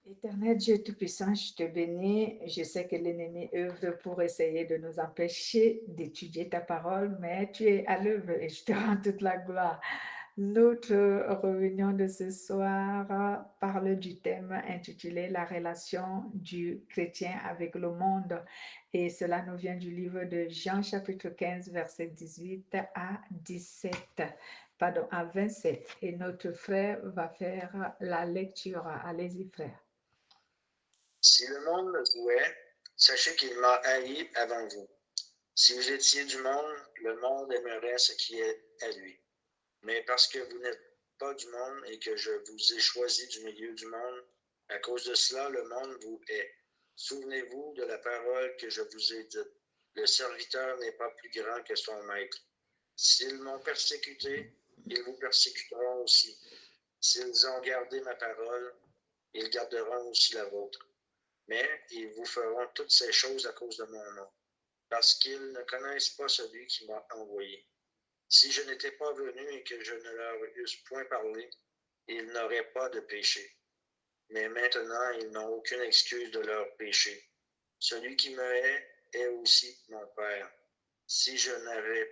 Éternel Dieu Tout-Puissant, je te bénis. Je sais que l'ennemi œuvre pour essayer de nous empêcher d'étudier ta parole, mais tu es à l'œuvre et je te rends toute la gloire. Notre réunion de ce soir parle du thème intitulé La relation du chrétien avec le monde. Et cela nous vient du livre de Jean chapitre 15, verset 18 à 17. Pardon, à 27. Et notre frère va faire la lecture. Allez-y, frère. Si le monde me vouait, sachez qu'il m'a haï avant vous. Si vous étiez du monde aimerait ce qui est à lui. Mais parce que vous n'êtes pas du monde et que je vous ai choisi du milieu du monde, à cause de cela, le monde vous hait. Souvenez-vous de la parole que je vous ai dite. Le serviteur n'est pas plus grand que son maître. S'ils m'ont persécuté, ils vous persécuteront aussi. S'ils ont gardé ma parole, ils garderont aussi la vôtre. Mais ils vous feront toutes ces choses à cause de mon nom, parce qu'ils ne connaissent pas celui qui m'a envoyé. Si je n'étais pas venu et que je ne leur eusse point parlé, ils n'auraient pas de péché. Mais maintenant, ils n'ont aucune excuse de leur péché. Celui qui me hait est aussi mon Père. Si je n'avais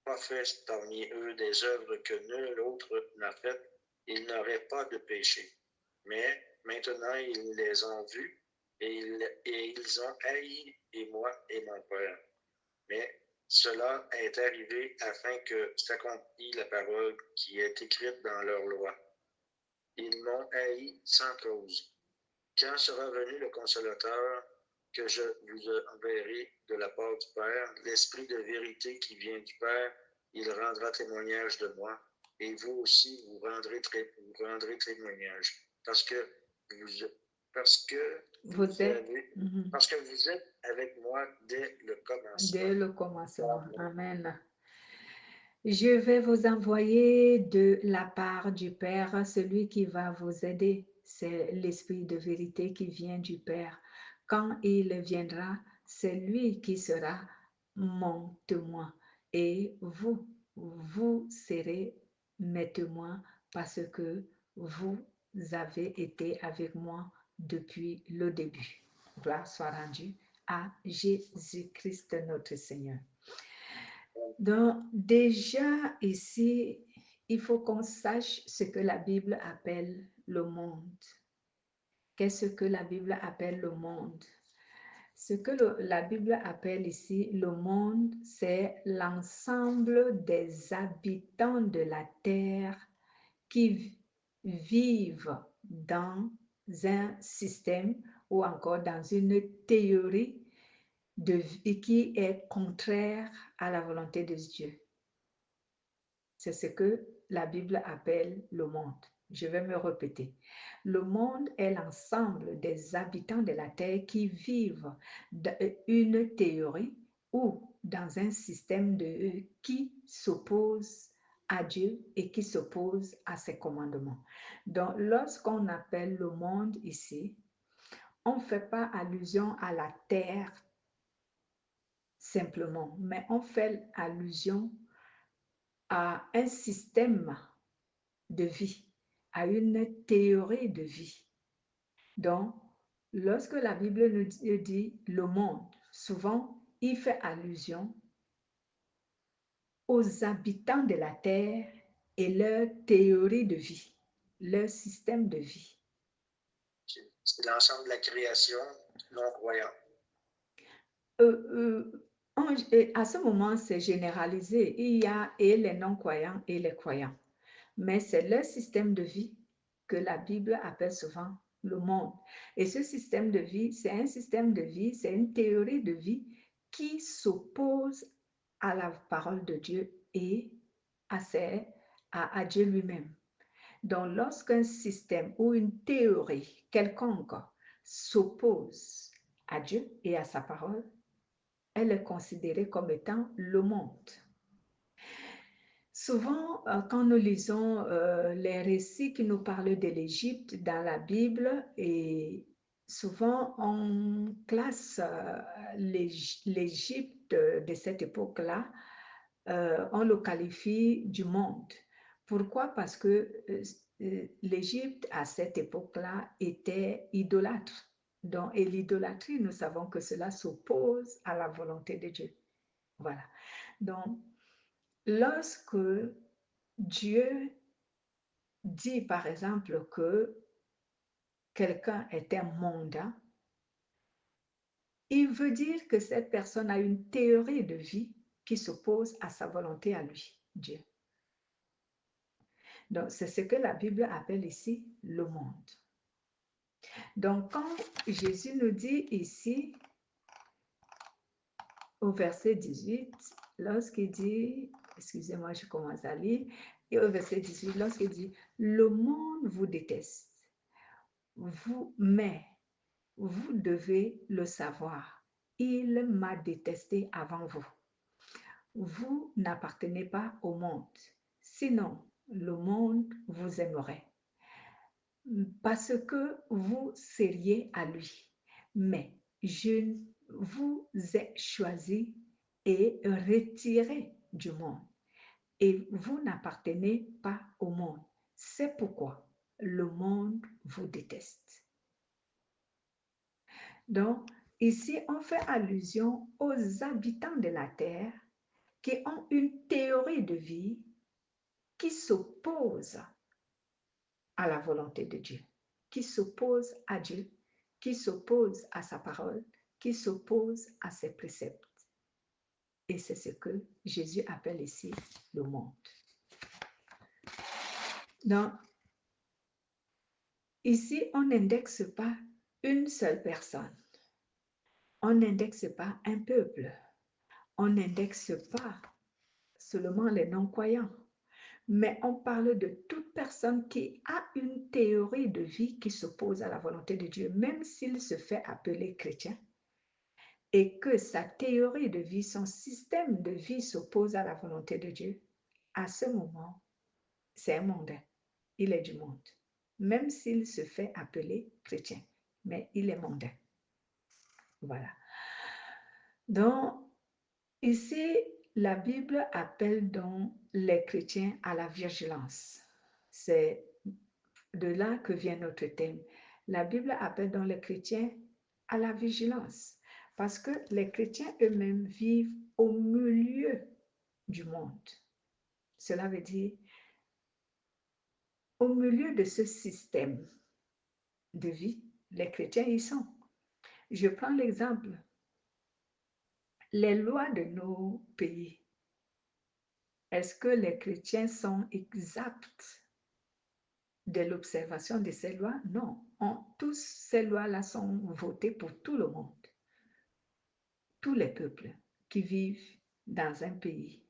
pas fait parmi eux des œuvres que nul autre n'a faites, ils n'auraient pas de péché. Mais maintenant, ils les ont vus et ils ont haï et moi et mon Père. Mais cela est arrivé afin que s'accomplisse la parole qui est écrite dans leur loi. Ils m'ont haï sans cause. Quand sera venu le Consolateur que je vous enverrai de la part du Père, l'Esprit de vérité qui vient du Père, il rendra témoignage de moi, et vous aussi vous rendrez témoignage, parce que vous êtes avec moi dès le commencement. Dès le commencement. Amen. Je vais vous envoyer de la part du Père celui qui va vous aider. C'est l'Esprit de vérité qui vient du Père. Quand il viendra, c'est lui qui sera mon témoin. Et vous serez mes témoins parce que vous avez été avec moi depuis le début. Gloire soit rendue à Jésus-Christ notre Seigneur. Donc, déjà ici, il faut qu'on sache ce que la Bible appelle le monde. Qu'est-ce que la Bible appelle le monde? Ce que la Bible appelle ici le monde, c'est l'ensemble des habitants de la terre qui vivent dans un système ou encore dans une théorie de vie qui est contraire à la volonté de Dieu. C'est ce que la Bible appelle le monde. Je vais me répéter. Le monde est l'ensemble des habitants de la terre qui vivent dans une théorie ou dans un système qui s'oppose à Dieu et qui s'oppose à ses commandements. Donc, lorsqu'on appelle le monde ici, on ne fait pas allusion à la terre simplement, mais on fait allusion à un système de vie, à une théorie de vie. Donc, lorsque la Bible nous dit le monde, souvent, il fait allusion aux habitants de la terre et leur théorie de vie, leur système de vie. C'est l'ensemble de la création non croyante. À ce moment, c'est généralisé. Il y a et les non-croyants et les croyants. Mais c'est leur système de vie que la Bible appelle souvent le monde. Et ce système de vie, c'est un système de vie, c'est une théorie de vie qui s'oppose à la parole de Dieu et à Dieu lui-même. Donc, lorsqu'un système ou une théorie quelconque s'oppose à Dieu et à sa parole, elle est considérée comme étant le monde. Souvent, quand nous lisons les récits qui nous parlent de l'Égypte dans la Bible, et souvent on classe l'Égypte de cette époque-là, on le qualifie du monde. Pourquoi? Parce que l'Égypte, à cette époque-là, était idolâtre. Donc, et l'idolâtrie, nous savons que cela s'oppose à la volonté de Dieu. Voilà. Donc, lorsque Dieu dit, par exemple, que quelqu'un est un mondain, il veut dire que cette personne a une théorie de vie qui s'oppose à sa volonté à lui, Dieu. Donc, c'est ce que la Bible appelle ici le monde. Donc, quand Jésus nous dit ici, au verset 18, lorsqu'il dit, excusez-moi, je commence à lire, et au verset 18, lorsqu'il dit, le monde vous déteste, mais vous devez le savoir, il m'a détesté avant vous. Vous n'appartenez pas au monde, sinon le monde vous aimerait, parce que vous seriez à lui. Mais je vous ai choisi et retiré du monde, et vous n'appartenez pas au monde. C'est pourquoi le monde vous déteste. Donc, ici, on fait allusion aux habitants de la terre qui ont une théorie de vie qui s'oppose à la volonté de Dieu, qui s'oppose à Dieu, qui s'oppose à sa parole, qui s'oppose à ses préceptes. Et c'est ce que Jésus appelle ici le monde. Donc, ici, on n'indexe pas une seule personne. On n'indexe pas un peuple. On n'indexe pas seulement les non-croyants. Mais on parle de toute personne qui a une théorie de vie qui s'oppose à la volonté de Dieu, même s'il se fait appeler chrétien, et que sa théorie de vie, son système de vie s'oppose à la volonté de Dieu. À ce moment, c'est un mondain. Il est du monde, même s'il se fait appeler chrétien, mais il est mondain. Voilà. Donc, ici, la Bible appelle donc les chrétiens à la vigilance. C'est de là que vient notre thème. La Bible appelle donc les chrétiens à la vigilance parce que les chrétiens eux-mêmes vivent au milieu du monde. Cela veut dire au milieu de ce système de vie, les chrétiens y sont. Je prends l'exemple, les lois de nos pays. Est-ce que les chrétiens sont exempts de l'observation de ces lois? Non. Tous ces lois-là sont votées pour tout le monde, tous les peuples qui vivent dans un pays.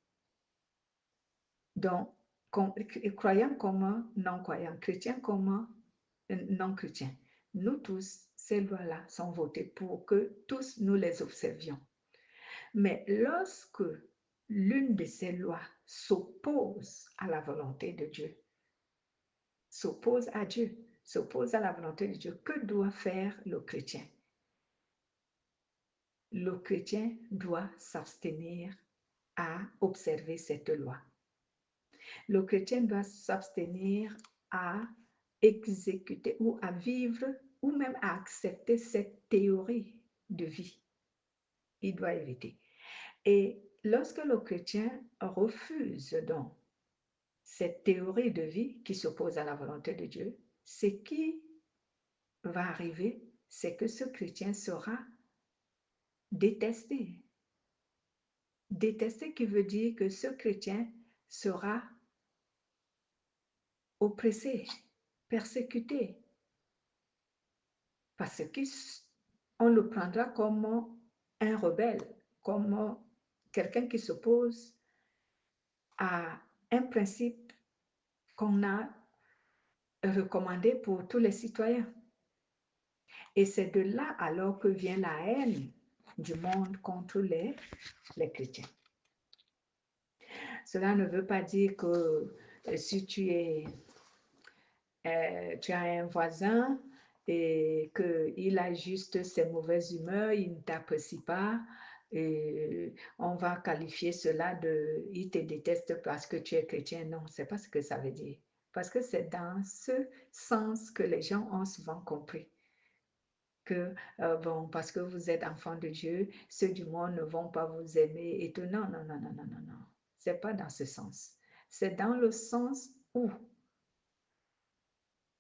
Donc, croyants comme non-croyants, chrétiens comme non-chrétiens, nous tous, ces lois-là sont votées pour que tous nous les observions. Mais lorsque l'une de ces lois s'oppose à la volonté de Dieu, s'oppose à Dieu, s'oppose à la volonté de Dieu, que doit faire le chrétien? Le chrétien doit s'abstenir à observer cette loi. Le chrétien doit s'abstenir à exécuter ou à vivre ou même à accepter cette théorie de vie. Il doit éviter. Et lorsque le chrétien refuse donc cette théorie de vie qui s'oppose à la volonté de Dieu, ce qui va arriver, c'est que ce chrétien sera détesté. Détesté qui veut dire que ce chrétien sera oppressé, persécuté, parce qu'on le prendra comme un rebelle, comme quelqu'un qui s'oppose à un principe qu'on a recommandé pour tous les citoyens. Et c'est de là alors que vient la haine du monde contre les chrétiens. Cela ne veut pas dire que si tu as un voisin et qu'il a juste ses mauvaises humeurs, il ne t'apprécie pas, et on va qualifier cela de « il te déteste parce que tu es chrétien ». Non, ce n'est pas ce que ça veut dire. Parce que c'est dans ce sens que les gens ont souvent compris que, bon, parce que vous êtes enfant de Dieu, ceux du monde ne vont pas vous aimer et tout. Non, non, non, non, non, non, non. C'est pas dans ce sens. C'est dans le sens où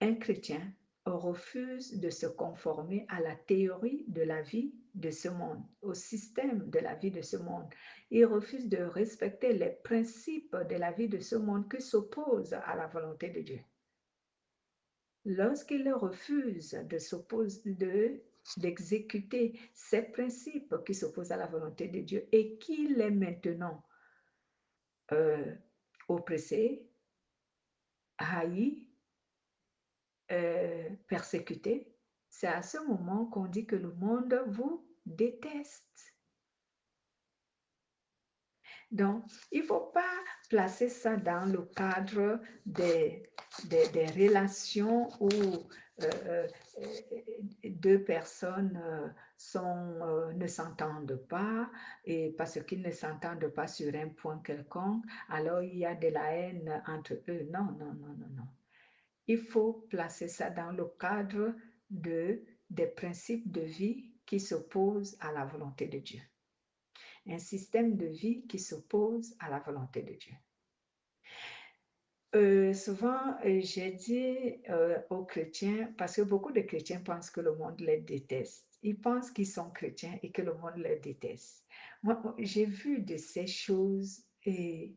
un chrétien refuse de se conformer à la théorie de la vie de ce monde, au système de la vie de ce monde. Il refuse de respecter les principes de la vie de ce monde qui s'opposent à la volonté de Dieu. Lorsqu'il refuse d'exécuter ces principes qui s'opposent à la volonté de Dieu et qu'il est maintenant oppressé, haï, persécuté, c'est à ce moment qu'on dit que le monde vous déteste. Donc, il ne faut pas placer ça dans le cadre des relations où deux personnes ne s'entendent pas et parce qu'ils ne s'entendent pas sur un point quelconque, alors il y a de la haine entre eux. Non, non, non, non, non. Il faut placer ça dans le cadre des principes de vie qui s'opposent à la volonté de Dieu. Un système de vie qui s'oppose à la volonté de Dieu. Souvent, j'ai dit aux chrétiens, parce que beaucoup de chrétiens pensent que le monde les déteste. Ils pensent qu'ils sont chrétiens et que le monde les déteste. Moi, j'ai vu de ces choses et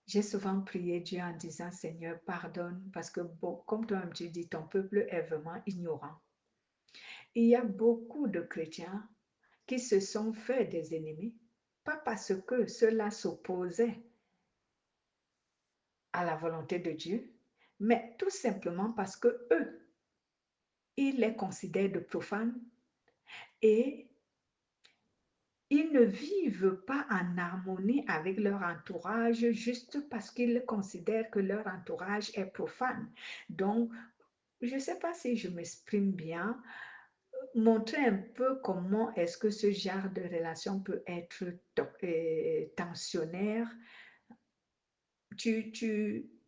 j'ai souvent prié Dieu en disant, Seigneur, pardonne, parce que comme toi-même tu dis, ton peuple est vraiment ignorant. Il y a beaucoup de chrétiens qui se sont fait des ennemis, pas parce que cela s'opposait à la volonté de Dieu, mais tout simplement parce que eux, ils les considèrent de profanes et ils ne vivent pas en harmonie avec leur entourage juste parce qu'ils considèrent que leur entourage est profane. Donc, je ne sais pas si je m'exprime bien, montrer un peu comment est-ce que ce genre de relation peut être tensionnaire. Tu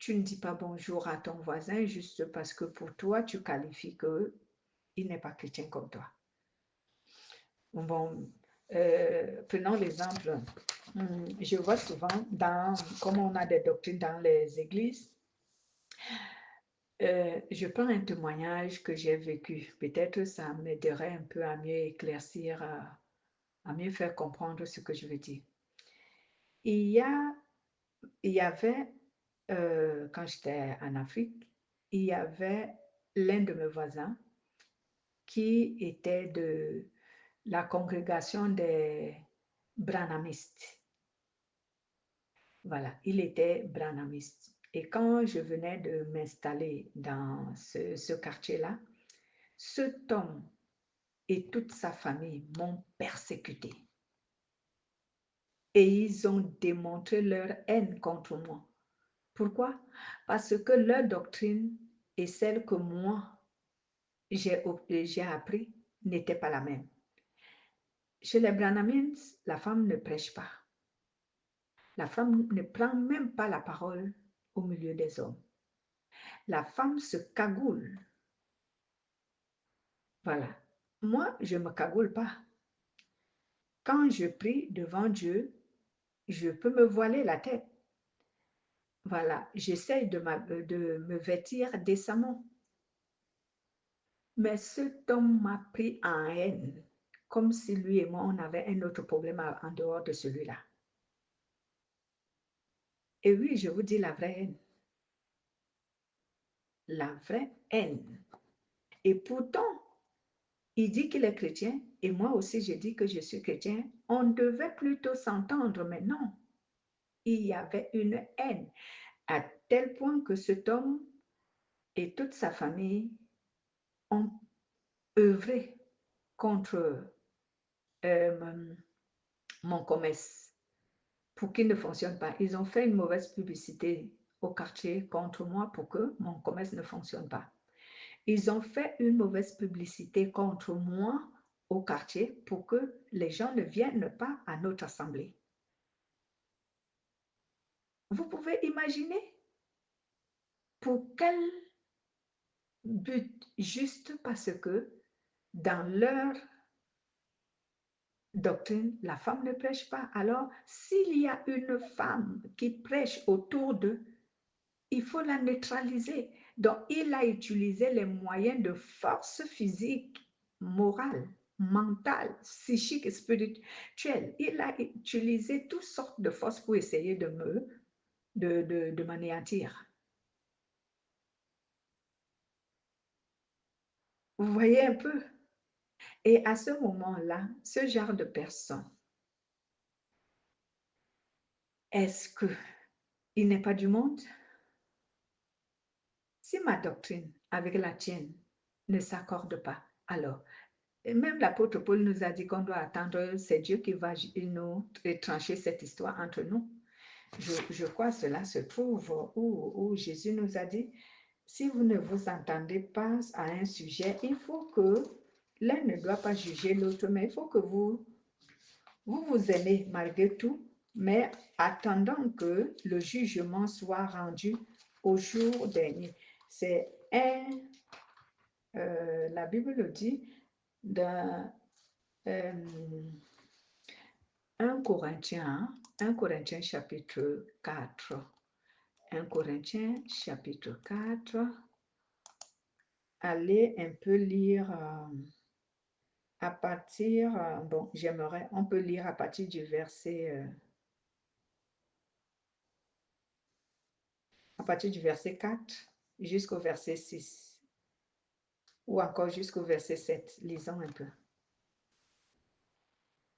ne dis pas bonjour à ton voisin juste parce que pour toi, tu qualifies qu'il n'est pas chrétien comme toi. Bon, prenons l'exemple. Je vois souvent, comme on a des doctrines dans les églises, je prends un témoignage que j'ai vécu. Peut-être ça m'aiderait un peu à mieux éclaircir, à mieux faire comprendre ce que je veux dire. Il y avait, quand j'étais en Afrique, il y avait l'un de mes voisins qui était de la congrégation des branhamistes. Voilà, il était branhamiste. Et quand je venais de m'installer dans ce quartier-là, cet homme et toute sa famille m'ont persécuté. Et ils ont démontré leur haine contre moi. Pourquoi? Parce que leur doctrine et celle que moi, j'ai appris n'était pas la même. Chez les branhamistes, la femme ne prêche pas. La femme ne prend même pas la parole au milieu des hommes. La femme se cagoule. Voilà. Moi, je ne me cagoule pas. Quand je prie devant Dieu, je peux me voiler la tête. Voilà. J'essaye de me vêtir décemment. Mais cet homme m'a pris en haine, comme si lui et moi, on avait un autre problème en dehors de celui-là. Et oui, je vous dis la vraie haine. La vraie haine. Et pourtant, il dit qu'il est chrétien et moi aussi je dis que je suis chrétien. On devait plutôt s'entendre, mais non. Il y avait une haine à tel point que cet homme et toute sa famille ont œuvré contre mon commerce pour qu'il ne fonctionne pas. Ils ont fait une mauvaise publicité au quartier contre moi pour que mon commerce ne fonctionne pas. Ils ont fait une mauvaise publicité contre moi au quartier pour que les gens ne viennent pas à notre assemblée. Vous pouvez imaginer? Pour quel but? Juste parce que dans leur doctrine, la femme ne prêche pas. Alors, s'il y a une femme qui prêche autour d'eux, il faut la neutraliser. Donc, il a utilisé les moyens de force physique, morale, mentale, psychique et spirituelle. Il a utilisé toutes sortes de forces pour essayer de m'anéantir. Vous voyez un peu? Et à ce moment-là, ce genre de personne, est-ce qu'il n'est pas du monde? Si ma doctrine avec la tienne ne s'accorde pas, alors, et même l'apôtre Paul nous a dit qu'on doit attendre, c'est Dieu qui va nous trancher cette histoire entre nous. Je crois que cela se trouve où Jésus nous a dit, si vous ne vous entendez pas à un sujet, il faut que l'un ne doit pas juger l'autre, mais il faut que vous aimez malgré tout, mais attendant que le jugement soit rendu au jour dernier. C'est la Bible le dit dans 1 Corinthiens, 1 Corinthiens chapitre 4. 1 Corinthiens chapitre 4. Allez un peu lire à partir, bon, j'aimerais, on peut lire à partir du verset, à partir du verset 4 jusqu'au verset 6, ou encore jusqu'au verset 7. Lisons un peu.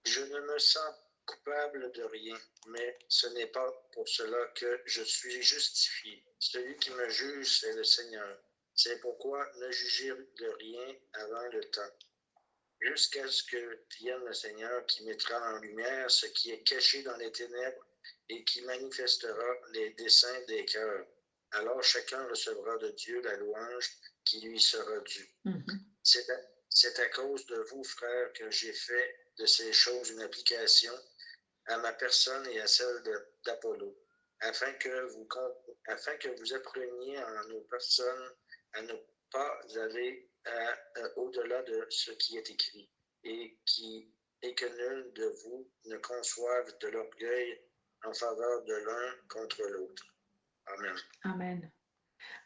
Je ne me sens coupable de rien, mais ce n'est pas pour cela que je suis justifié. Celui qui me juge, c'est le Seigneur. C'est pourquoi ne jugez de rien avant le temps, jusqu'à ce que vienne le Seigneur qui mettra en lumière ce qui est caché dans les ténèbres et qui manifestera les desseins des cœurs. Alors chacun recevra de Dieu la louange qui lui sera due. C'est à cause de vous, frères, que j'ai fait de ces choses une application à ma personne et à celle d'Apollo, afin que vous appreniez en nos personnes à ne pas aller au-delà de ce qui est écrit, et que nul de vous ne conçoive de l'orgueil en faveur de l'un contre l'autre. Amen. Amen.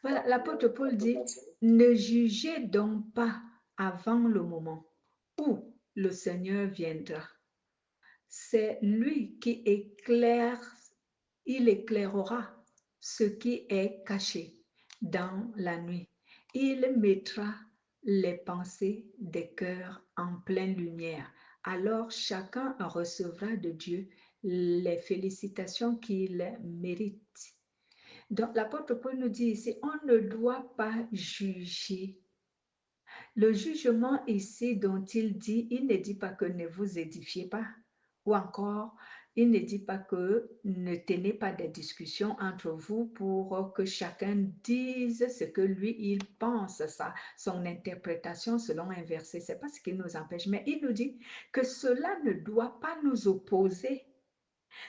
Voilà, l'apôtre Paul dit, ne jugez donc pas avant le moment où le Seigneur viendra. C'est lui qui éclaire, il éclairera ce qui est caché dans la nuit. Il mettra les pensées des cœurs en pleine lumière. Alors chacun recevra de Dieu les félicitations qu'il mérite. Donc l'apôtre Paul nous dit ici, on ne doit pas juger. Le jugement ici dont il ne dit pas que ne vous édifiez pas, ou encore, il ne dit pas que ne tenez pas des discussions entre vous pour que chacun dise ce que lui, il pense, ça, son interprétation selon un verset. C'est pas ce qui nous empêche, mais il nous dit que cela ne doit pas nous opposer.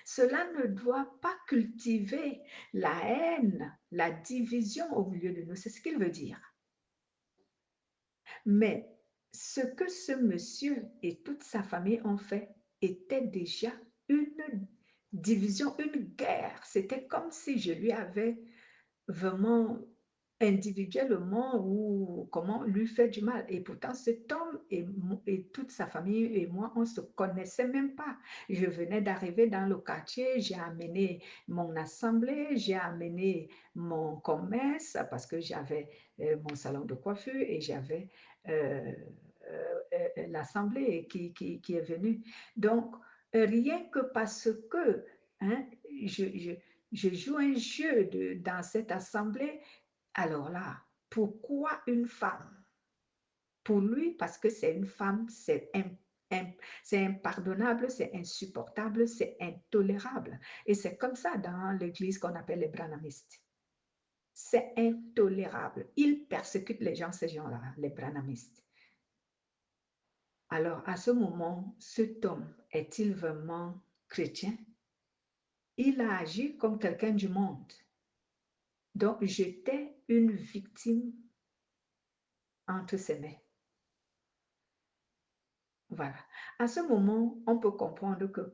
Cela ne doit pas cultiver la haine, la division au milieu de nous. C'est ce qu'il veut dire. Mais ce que ce monsieur et toute sa famille ont fait était déjà une division, une guerre. C'était comme si je lui avais vraiment individuellement ou comment lui faire du mal. Et pourtant, cet homme et toute sa famille et moi, on ne se connaissait même pas. Je venais d'arriver dans le quartier, j'ai amené mon assemblée, j'ai amené mon commerce parce que j'avais mon salon de coiffure et j'avais l'assemblée qui est venue. Donc, rien que parce que hein, je joue un jeu dans cette assemblée, alors là, pourquoi une femme? Pour lui, parce que c'est une femme, c'est impardonnable, c'est insupportable, c'est intolérable. Et c'est comme ça dans l'église qu'on appelle les branhamistes. C'est intolérable. Ils persécutent les gens, ces gens-là, les branhamistes. Alors, à ce moment, cet homme est-il vraiment chrétien? Il a agi comme quelqu'un du monde. Donc, j'étais une victime entre ses mains. Voilà. À ce moment, on peut comprendre que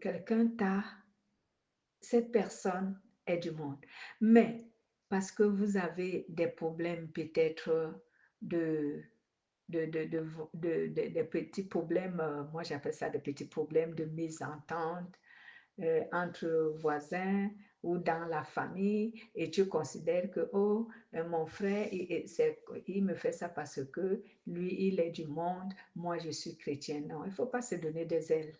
cette personne est du monde. Mais parce que vous avez des problèmes peut-être des petits problèmes, moi j'appelle ça des petits problèmes de mésentente, entre voisins ou dans la famille, et tu considères que, oh, mon frère, il me fait ça parce que lui, il est du monde, moi, je suis chrétien. Non, il ne faut pas se donner des ailes.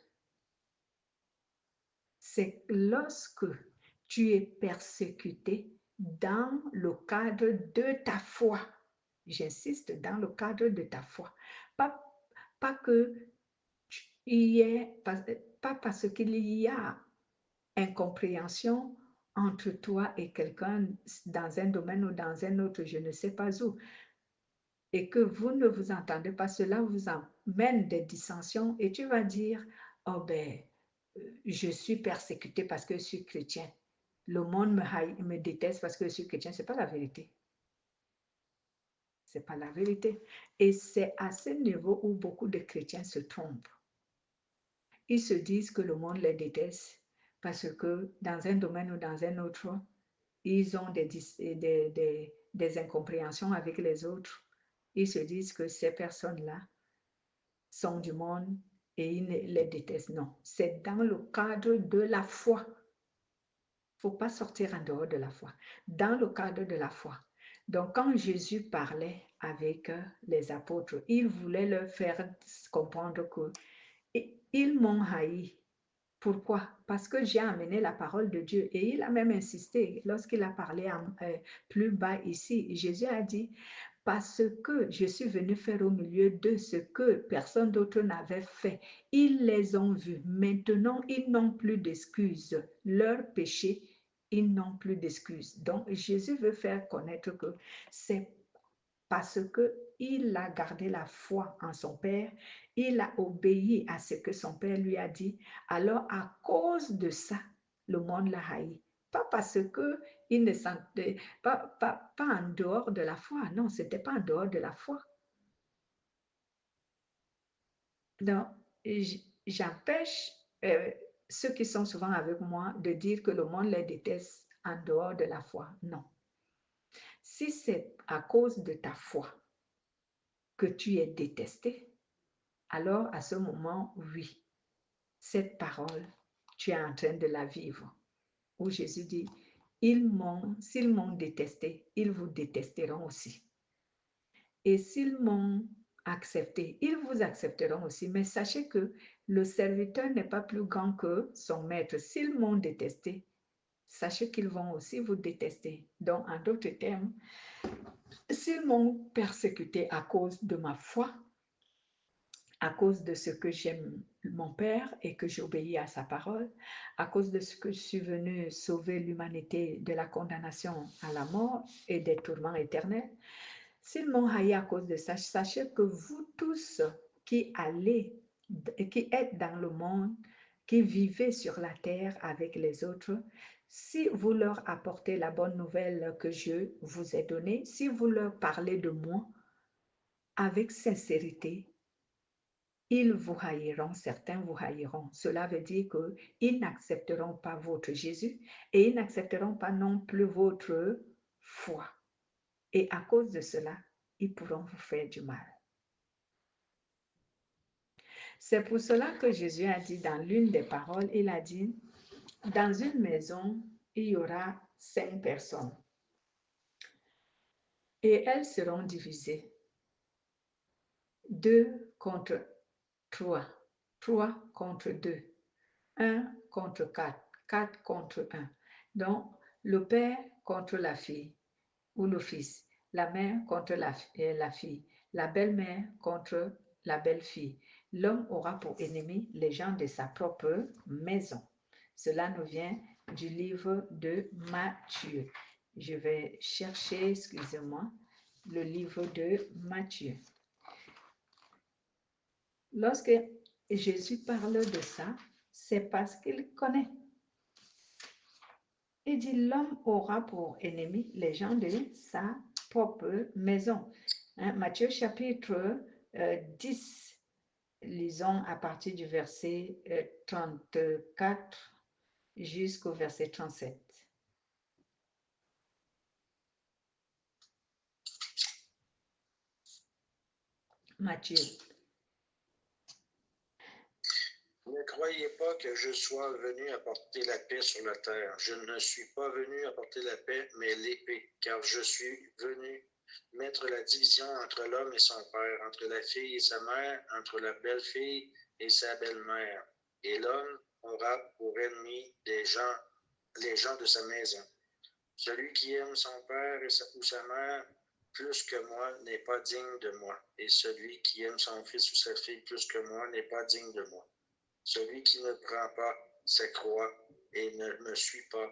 C'est lorsque tu es persécuté dans le cadre de ta foi. J'insiste, dans le cadre de ta foi. Pas que pas parce qu'il y a incompréhension entre toi et quelqu'un dans un domaine ou dans un autre, je ne sais pas où, et que vous ne vous entendez pas, cela vous amène des dissensions et tu vas dire, oh ben, je suis persécuté parce que je suis chrétien. Le monde me déteste parce que je suis chrétien. Ce n'est pas la vérité. Ce n'est pas la vérité. Et c'est à ce niveau où beaucoup de chrétiens se trompent. Ils se disent que le monde les déteste parce que dans un domaine ou dans un autre, ils ont des incompréhensions avec les autres. Ils se disent que ces personnes-là sont du monde et ils les détestent. Non, c'est dans le cadre de la foi. Il ne faut pas sortir en dehors de la foi. Dans le cadre de la foi. Donc, quand Jésus parlait avec les apôtres, il voulait leur faire comprendre qu'ils m'ont haï. Pourquoi? Parce que j'ai amené la parole de Dieu. Et il a même insisté lorsqu'il a parlé plus bas ici. Jésus a dit, parce que je suis venu faire au milieu de ce que personne d'autre n'avait fait. Ils les ont vus. Maintenant, ils n'ont plus d'excuses. Leur péché, ils n'ont plus d'excuses. Donc, Jésus veut faire connaître que c'est parce qu'il a gardé la foi en son Père, il a obéi à ce que son Père lui a dit. Alors, à cause de ça, le monde l'a haï. Pas parce qu'il ne sentait, pas en dehors de la foi. Non, ce n'était pas en dehors de la foi. Donc, j'empêche ceux qui sont souvent avec moi de dire que le monde les déteste en dehors de la foi. Non. Si c'est à cause de ta foi que tu es détesté, alors à ce moment, oui, cette parole, tu es en train de la vivre. Où Jésus dit, s'ils m'ont détesté, ils vous détesteront aussi. Et s'ils m'ont accepté, ils vous accepteront aussi. Mais sachez que le serviteur n'est pas plus grand que son maître. S'ils m'ont détesté, sachez qu'ils vont aussi vous détester. Donc, en d'autres termes, s'ils m'ont persécuté à cause de ma foi, à cause de ce que j'aime mon Père et que j'obéis à sa parole, à cause de ce que je suis venu sauver l'humanité de la condamnation à la mort et des tourments éternels, s'ils m'ont haï à cause de ça, sachez que vous tous qui êtes dans le monde, qui vivez sur la terre avec les autres, si vous leur apportez la bonne nouvelle que je vous ai donnée, si vous leur parlez de moi avec sincérité, ils vous haïront, certains vous haïront. Cela veut dire qu'ils n'accepteront pas votre Jésus et ils n'accepteront pas non plus votre foi. Et à cause de cela, ils pourront vous faire du mal. C'est pour cela que Jésus a dit dans l'une des paroles, il a dit, dans une maison, il y aura 5 personnes et elles seront divisées. 2 contre 3, 3 contre 2, 1 contre 4, 4 contre 1. Donc, le père contre la fille ou le fils, la mère contre la fille, la belle-mère contre la belle-fille. L'homme aura pour ennemi les gens de sa propre maison. Cela nous vient du livre de Matthieu. Je vais chercher, excusez-moi, le livre de Matthieu. Lorsque Jésus parle de ça, c'est parce qu'il connaît. Il dit, l'homme aura pour ennemi les gens de sa propre maison. Hein, Matthieu chapitre 10, lisons à partir du verset 34 jusqu'au verset 37. Matthieu. Ne croyez pas que je sois venu apporter la paix sur la terre. Je ne suis pas venu apporter la paix, mais l'épée, car je suis venu mettre la division entre l'homme et son père, entre la fille et sa mère, entre la belle-fille et sa belle-mère. Et l'homme aura pour ennemi les gens de sa maison. Celui qui aime son père ou sa mère plus que moi n'est pas digne de moi, et celui qui aime son fils ou sa fille plus que moi n'est pas digne de moi. Celui qui ne prend pas sa croix et ne me suit pas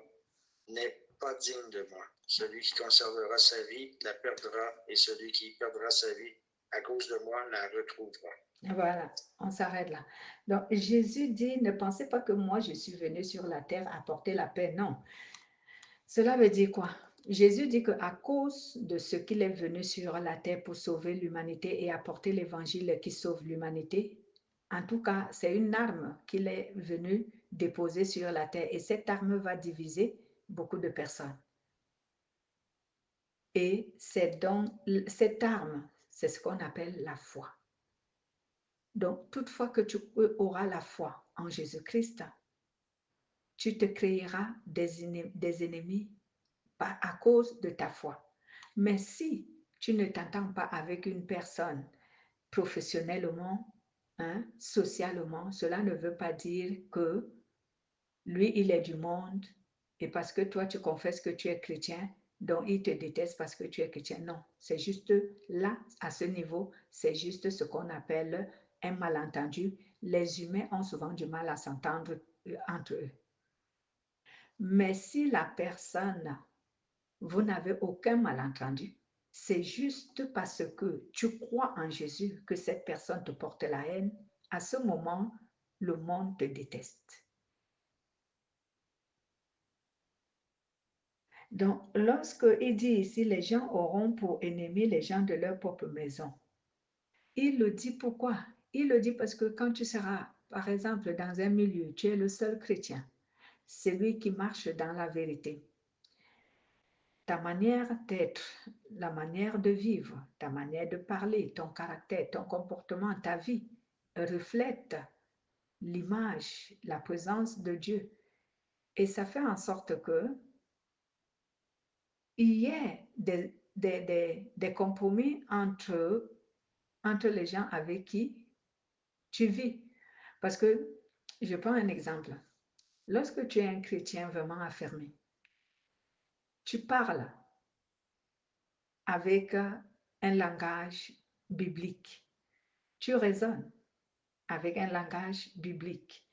n'est pas digne de moi. Celui qui conservera sa vie la perdra, et celui qui perdra sa vie à cause de moi la retrouvera. Voilà, on s'arrête là. Donc Jésus dit, ne pensez pas que moi je suis venu sur la terre apporter la paix. Non. Cela veut dire quoi? Jésus dit qu'à cause de ce qu'il est venu sur la terre pour sauver l'humanité et apporter l'évangile qui sauve l'humanité, en tout cas, c'est une arme qu'il est venu déposer sur la terre et cette arme va diviser beaucoup de personnes. Et c'est donc cette arme, c'est ce qu'on appelle la foi. Donc, toutefois que tu auras la foi en Jésus-Christ, tu te créeras des ennemis à cause de ta foi. Mais si tu ne t'entends pas avec une personne professionnellement, hein, socialement, cela ne veut pas dire que lui, il est du monde et parce que toi, tu confesses que tu es chrétien, donc il te déteste parce que tu es chrétien. Non, c'est juste là, à ce niveau, c'est juste ce qu'on appelle un malentendu. Les humains ont souvent du mal à s'entendre entre eux. Mais si la personne, vous n'avez aucun malentendu, c'est juste parce que tu crois en Jésus que cette personne te porte la haine. À ce moment, le monde te déteste. Donc, lorsqu'il dit ici, les gens auront pour ennemis les gens de leur propre maison, il le dit pourquoi? Il le dit parce que quand tu seras, par exemple, dans un milieu, tu es le seul chrétien, celui qui marche dans la vérité. Ta manière d'être, la manière de vivre, ta manière de parler, ton caractère, ton comportement, ta vie reflète l'image, la présence de Dieu. Et ça fait en sorte que il y ait des compromis entre les gens avec qui tu vis. Parce que, je prends un exemple. Lorsque tu es un chrétien vraiment affirmé, tu parles avec un langage biblique. Tu raisonnes avec un langage biblique.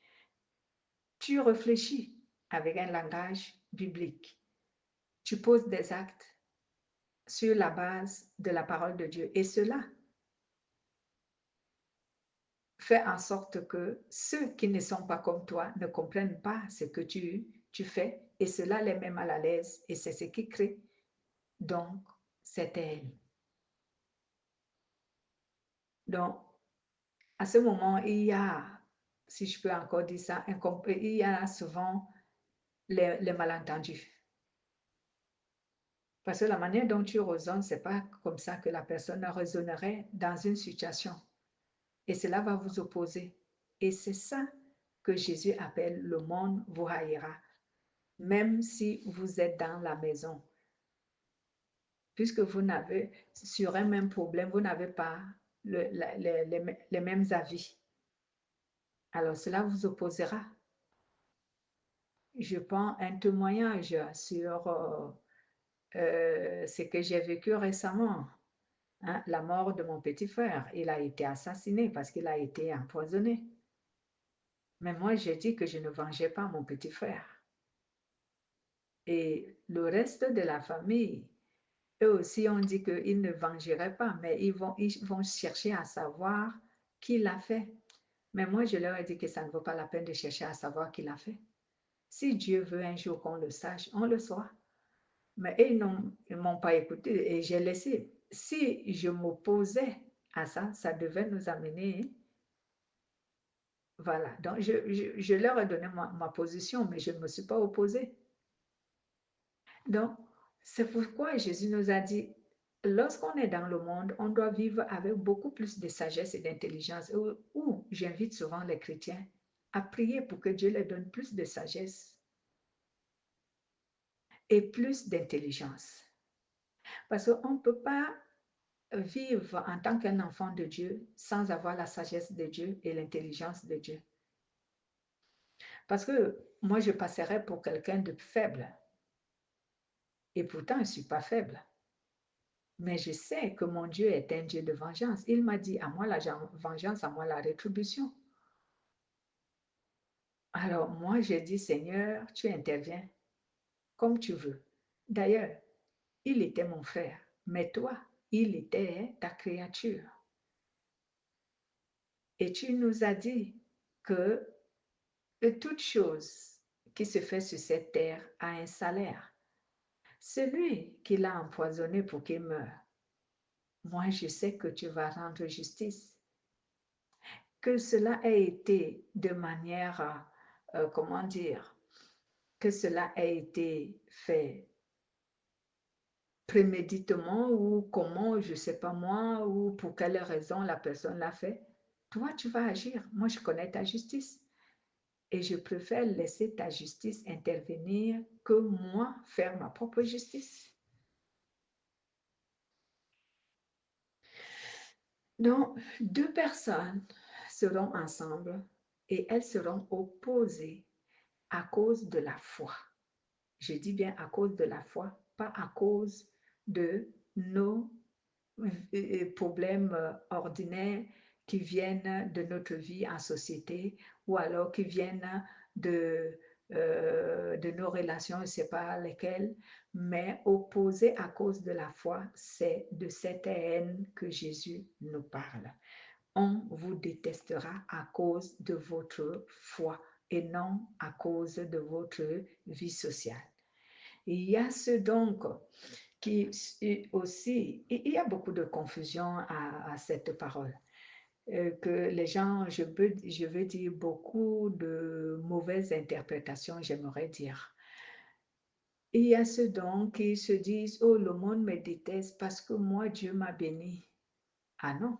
Tu réfléchis avec un langage biblique. Tu poses des actes sur la base de la parole de Dieu. Et cela fait en sorte que ceux qui ne sont pas comme toi ne comprennent pas ce que tu fais et cela les met mal à l'aise et c'est ce qui crée donc cette haine. Donc, à ce moment, il y a, si je peux encore dire ça, il y a souvent les malentendus. Parce que la manière dont tu raisonnes, ce n'est pas comme ça que la personne raisonnerait dans une situation. Et cela va vous opposer. Et c'est ça que Jésus appelle le monde vous haïra, même si vous êtes dans la maison. Puisque vous n'avez, sur un même problème, vous n'avez pas les mêmes avis. Alors cela vous opposera. Je prends un témoignage sur ce que j'ai vécu récemment. Hein, la mort de mon petit frère. Il a été assassiné parce qu'il a été empoisonné. Mais moi, j'ai dit que je ne vengeais pas mon petit frère. Et le reste de la famille, eux aussi ont dit qu'ils ne vengeraient pas, mais ils vont chercher à savoir qui l'a fait. Mais moi, je leur ai dit que ça ne vaut pas la peine de chercher à savoir qui l'a fait. Si Dieu veut un jour qu'on le sache, on le saura. Mais ils m'ont pas écouté et j'ai laissé. Si je m'opposais à ça, ça devait nous amener. Voilà. Donc, je leur ai donné ma position, mais je ne me suis pas opposée. Donc, c'est pourquoi Jésus nous a dit, lorsqu'on est dans le monde, on doit vivre avec beaucoup plus de sagesse et d'intelligence. Où j'invite souvent les chrétiens à prier pour que Dieu leur donne plus de sagesse et plus d'intelligence. Parce qu'on ne peut pas vivre en tant qu'un enfant de Dieu sans avoir la sagesse de Dieu et l'intelligence de Dieu. Parce que moi, je passerais pour quelqu'un de faible. Et pourtant, je ne suis pas faible. Mais je sais que mon Dieu est un Dieu de vengeance. Il m'a dit, à moi la vengeance, à moi la rétribution. Alors moi, j'ai dit, Seigneur, tu interviens comme tu veux. D'ailleurs, il était mon frère, mais toi, il était ta créature. Et tu nous as dit que toute chose qui se fait sur cette terre a un salaire. Celui qui l'a empoisonné pour qu'il meure, moi je sais que tu vas rendre justice. Que cela ait été de manière, comment dire, que cela ait été fait préméditement ou comment, je ne sais pas moi, ou pour quelle raison la personne l'a fait. Toi, tu vas agir. Moi, je connais ta justice. Et je préfère laisser ta justice intervenir que moi faire ma propre justice. Donc, deux personnes seront ensemble et elles seront opposées à cause de la foi. Je dis bien à cause de la foi, pas à cause de nos problèmes ordinaires qui viennent de notre vie en société ou alors qui viennent de nos relations, je ne sais pas lesquelles, mais opposés à cause de la foi, c'est de cette haine que Jésus nous parle. On vous détestera à cause de votre foi et non à cause de votre vie sociale. Il y a ce donc qui aussi, il y a beaucoup de confusion à cette parole. Que les gens, je veux dire beaucoup de mauvaises interprétations, j'aimerais dire. Il y a ceux donc qui se disent, oh, le monde me déteste parce que moi, Dieu m'a béni. Ah non.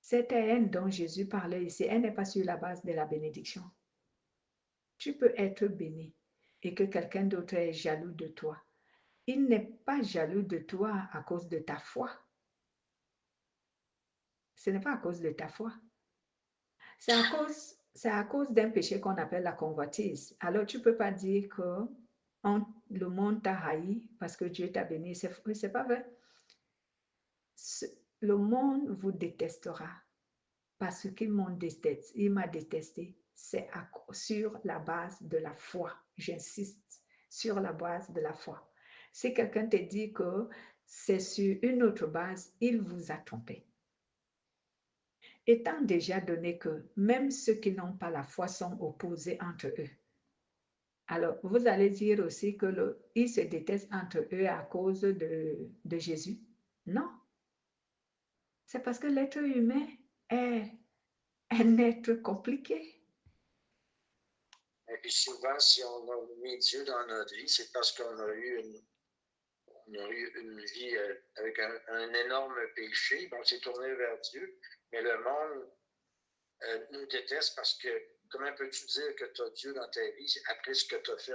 Cette haine dont Jésus parlait ici, elle n'est pas sur la base de la bénédiction. Tu peux être béni et que quelqu'un d'autre est jaloux de toi. Il n'est pas jaloux de toi à cause de ta foi. Ce n'est pas à cause de ta foi. C'est à cause d'un péché qu'on appelle la convoitise. Alors, tu ne peux pas dire que le monde t'a haï parce que Dieu t'a béni. C'est pas vrai. Le monde vous détestera parce qu'il m'a détesté. C'est sur la base de la foi. J'insiste, sur la base de la foi. Si quelqu'un te dit que c'est sur une autre base, il vous a trompé. Étant déjà donné que même ceux qui n'ont pas la foi sont opposés entre eux. Alors, vous allez dire aussi que ils se détestent entre eux à cause de Jésus? Non. C'est parce que l'être humain est un être compliqué. Et puis souvent, si on a mis Dieu dans notre vie, c'est parce qu'on a eu une vie avec un énorme péché. Donc, c'est tourné vers Dieu. Mais le monde nous déteste parce que comment peux-tu dire que tu as Dieu dans ta vie après ce que tu as fait?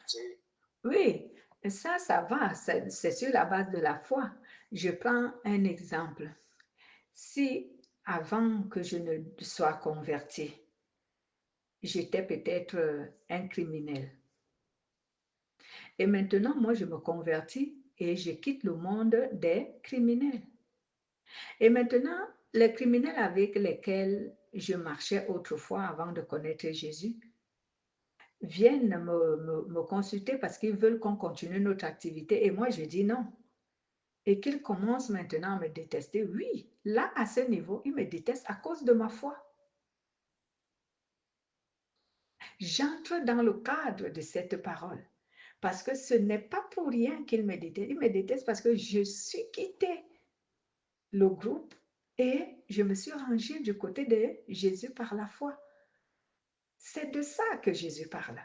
T'sais? Oui, ça va. C'est sur la base de la foi. Je prends un exemple. Si avant que je ne sois convertie, j'étais peut-être un criminel. Et maintenant, moi, je me convertis et je quitte le monde des criminels. Et maintenant, les criminels avec lesquels je marchais autrefois avant de connaître Jésus viennent me consulter parce qu'ils veulent qu'on continue notre activité. Et moi, je dis non. Et qu'ils commencent maintenant à me détester. Oui, là, à ce niveau, ils me détestent à cause de ma foi. J'entre dans le cadre de cette parole. Parce que ce n'est pas pour rien qu'il me déteste. Il me déteste parce que je suis quitté le groupe et je me suis rangée du côté de Jésus par la foi. C'est de ça que Jésus parle.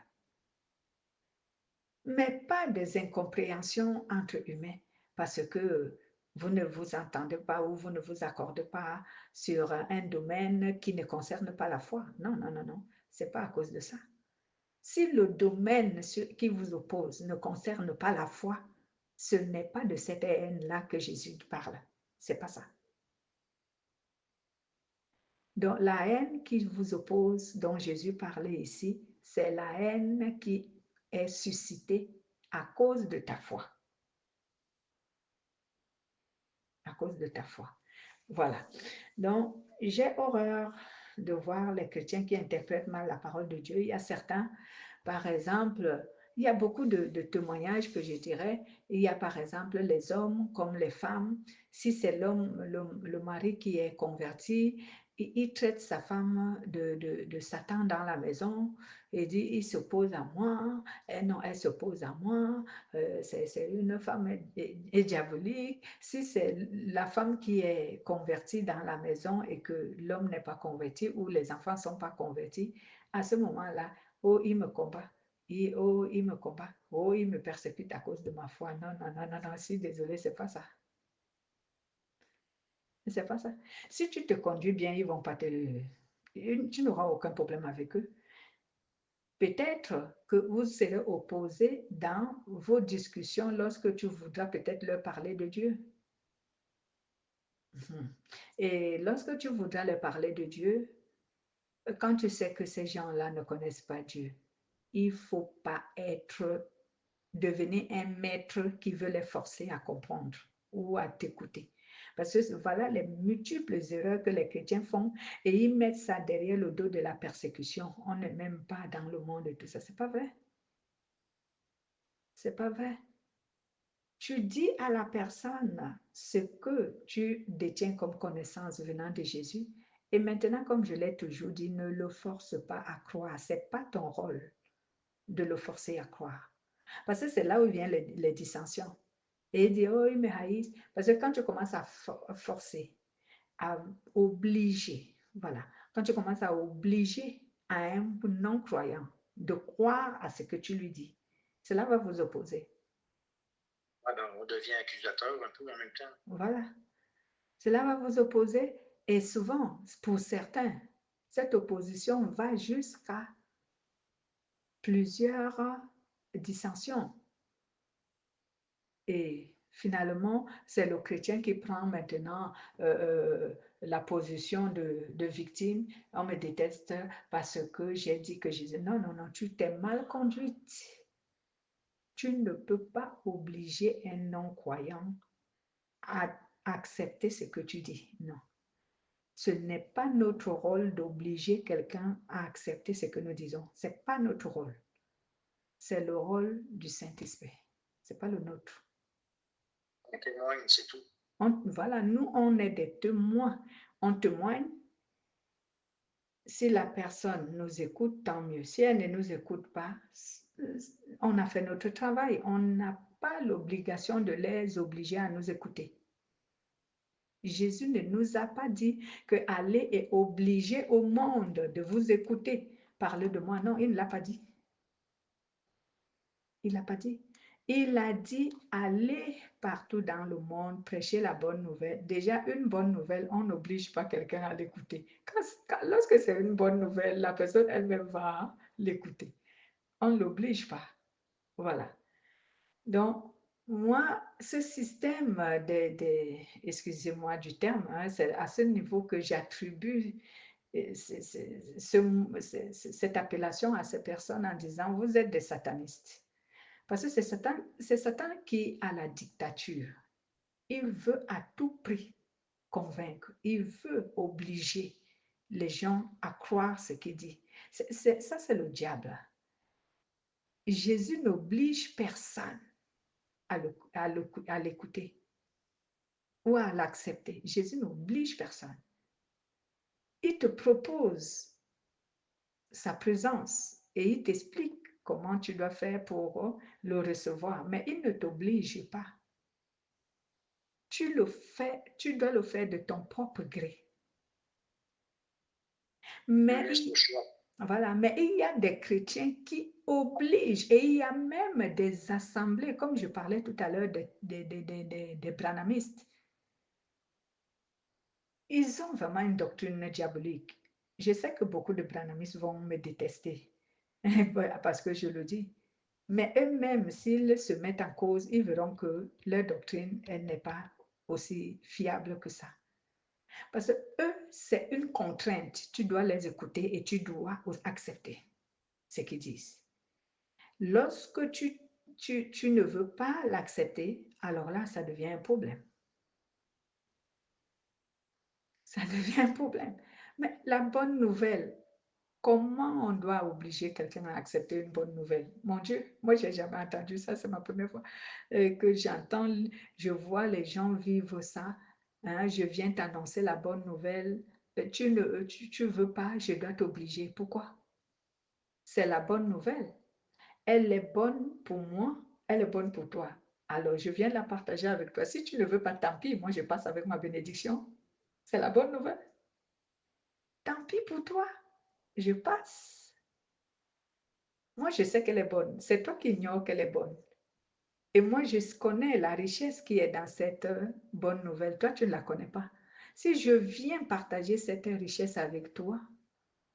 Mais pas des incompréhensions entre humains parce que vous ne vous entendez pas ou vous ne vous accordez pas sur un domaine qui ne concerne pas la foi. Non, non, non, non. C'est pas à cause de ça. Si le domaine qui vous oppose ne concerne pas la foi, ce n'est pas de cette haine-là que Jésus parle. C'est pas ça. Donc, la haine qui vous oppose, dont Jésus parlait ici, c'est la haine qui est suscitée à cause de ta foi. À cause de ta foi. Voilà. Donc, j'ai horreur de voir les chrétiens qui interprètent mal la parole de Dieu. Il y a certains, par exemple, il y a beaucoup de témoignages que je dirais. Il y a par exemple les hommes comme les femmes. Si c'est l'homme, le mari qui est converti, il traite sa femme de Satan dans la maison et dit, il s'oppose à moi, non, elle s'oppose à moi, c'est une femme diabolique. Si c'est la femme qui est convertie dans la maison et que l'homme n'est pas converti ou les enfants ne sont pas convertis, à ce moment-là, oh, il me combat. Oh, il me combat. Oh, il me persécute à cause de ma foi. Non, non, non, non, non, je suis désolée, c'est pas ça. C'est pas ça. Si tu te conduis bien, ils vont pas te... Tu n'auras aucun problème avec eux. Peut-être que vous serez opposés dans vos discussions lorsque tu voudras peut-être leur parler de Dieu. Et lorsque tu voudras leur parler de Dieu, quand tu sais que ces gens-là ne connaissent pas Dieu, il ne faut pas devenir un maître qui veut les forcer à comprendre ou à t'écouter. Parce que voilà les multiples erreurs que les chrétiens font et ils mettent ça derrière le dos de la persécution. On n'est même pas dans le monde de tout ça. C'est pas vrai. C'est pas vrai. Tu dis à la personne ce que tu détiens comme connaissance venant de Jésus. Et maintenant, comme je l'ai toujours dit, ne le force pas à croire. Ce n'est pas ton rôle de le forcer à croire. Parce que c'est là où viennent les dissensions. Et il dit, oh, il me haïssent. Parce que quand tu commences à forcer, à obliger, voilà, quand tu commences à obliger à un non-croyant de croire à ce que tu lui dis, cela va vous opposer. Alors, on devient accusateur un peu en même temps. Voilà. Cela va vous opposer et souvent, pour certains, cette opposition va jusqu'à plusieurs dissensions. Et finalement, c'est le chrétien qui prend maintenant la position de victime. On me déteste parce que j'ai dit que Jésus. Non, non, non, tu t'es mal conduite. Tu ne peux pas obliger un non-croyant à accepter ce que tu dis. Non. Ce n'est pas notre rôle d'obliger quelqu'un à accepter ce que nous disons. Ce n'est pas notre rôle. C'est le rôle du Saint-Esprit. Ce n'est pas le nôtre. On témoigne, c'est tout. Voilà, nous, on est des témoins. On témoigne. Si la personne nous écoute, tant mieux. Si elle ne nous écoute pas, on a fait notre travail. On n'a pas l'obligation de les obliger à nous écouter. Jésus ne nous a pas dit que aller est obligé au monde de vous écouter. Parlez de moi. Non, il ne l'a pas dit. Il l'a pas dit. Il a dit allez partout dans le monde, prêcher la bonne nouvelle. Déjà, une bonne nouvelle, on n'oblige pas quelqu'un à l'écouter. Lorsque c'est une bonne nouvelle, la personne elle-même va l'écouter. On ne l'oblige pas. Voilà. Donc, moi, ce système excusez-moi du terme, hein, c'est à ce niveau que j'attribue cette appellation à ces personnes en disant, vous êtes des satanistes. Parce que c'est Satan qui a la dictature. Il veut à tout prix convaincre. Il veut obliger les gens à croire ce qu'il dit. Ça, c'est le diable. Jésus n'oblige personne à l'écouter ou à l'accepter. Jésus n'oblige personne. Il te propose sa présence et il t'explique comment tu dois faire pour le recevoir, mais il ne t'oblige pas. Tu le fais, tu dois le faire de ton propre gré. Mais voilà, mais il y a des chrétiens qui obligent, et il y a même des assemblées, comme je parlais tout à l'heure des branhamistes. Ils ont vraiment une doctrine diabolique. Je sais que beaucoup de branhamistes vont me détester parce que je le dis. Mais eux-mêmes, s'ils se mettent en cause, ils verront que leur doctrine, elle n'est pas aussi fiable que ça. Parce que eux, c'est une contrainte. Tu dois les écouter et tu dois accepter ce qu'ils disent. Lorsque tu ne veux pas l'accepter, alors là, ça devient un problème. Ça devient un problème. Mais la bonne nouvelle, comment on doit obliger quelqu'un à accepter une bonne nouvelle? Mon Dieu, moi, je n'ai jamais entendu ça, c'est ma première fois que j'entends, je vois les gens vivre ça. Hein, je viens t'annoncer la bonne nouvelle. Tu ne veux pas, je dois t'obliger. Pourquoi? C'est la bonne nouvelle. Elle est bonne pour moi, elle est bonne pour toi. Alors, je viens la partager avec toi. Si tu ne veux pas, tant pis, moi, je passe avec ma bénédiction. C'est la bonne nouvelle. Tant pis pour toi, je passe. Moi, je sais qu'elle est bonne. C'est toi qui ignores qu'elle est bonne. Et moi, je connais la richesse qui est dans cette bonne nouvelle. Toi, tu ne la connais pas. Si je viens partager cette richesse avec toi,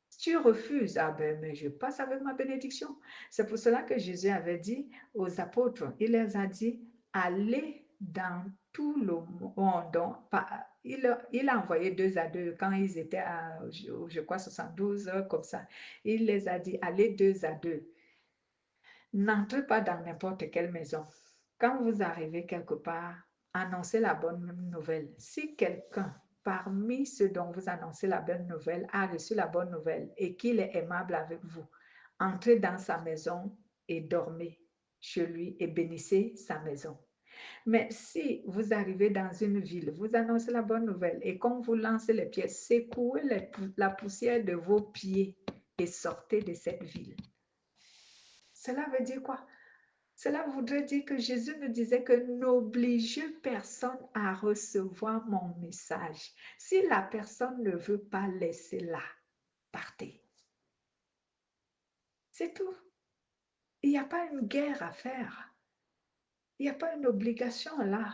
si tu refuses, ah ben, mais je passe avec ma bénédiction. C'est pour cela que Jésus avait dit aux apôtres, il les a dit, allez dans tout le monde. Il a envoyé 2 à 2 quand ils étaient à, je crois, 72 comme ça. Il les a dit, allez 2 à 2. N'entrez pas dans n'importe quelle maison. Quand vous arrivez quelque part, annoncez la bonne nouvelle. Si quelqu'un parmi ceux dont vous annoncez la bonne nouvelle a reçu la bonne nouvelle et qu'il est aimable avec vous, entrez dans sa maison et dormez chez lui et bénissez sa maison. Mais si vous arrivez dans une ville, vous annoncez la bonne nouvelle et quand vous lancez les pieds, secouez la poussière de vos pieds et sortez de cette ville. Cela veut dire quoi? Cela voudrait dire que Jésus nous disait que n'obligez personne à recevoir mon message. Si la personne ne veut pas, laissez-la. Partez. C'est tout. Il n'y a pas une guerre à faire. Il n'y a pas une obligation là.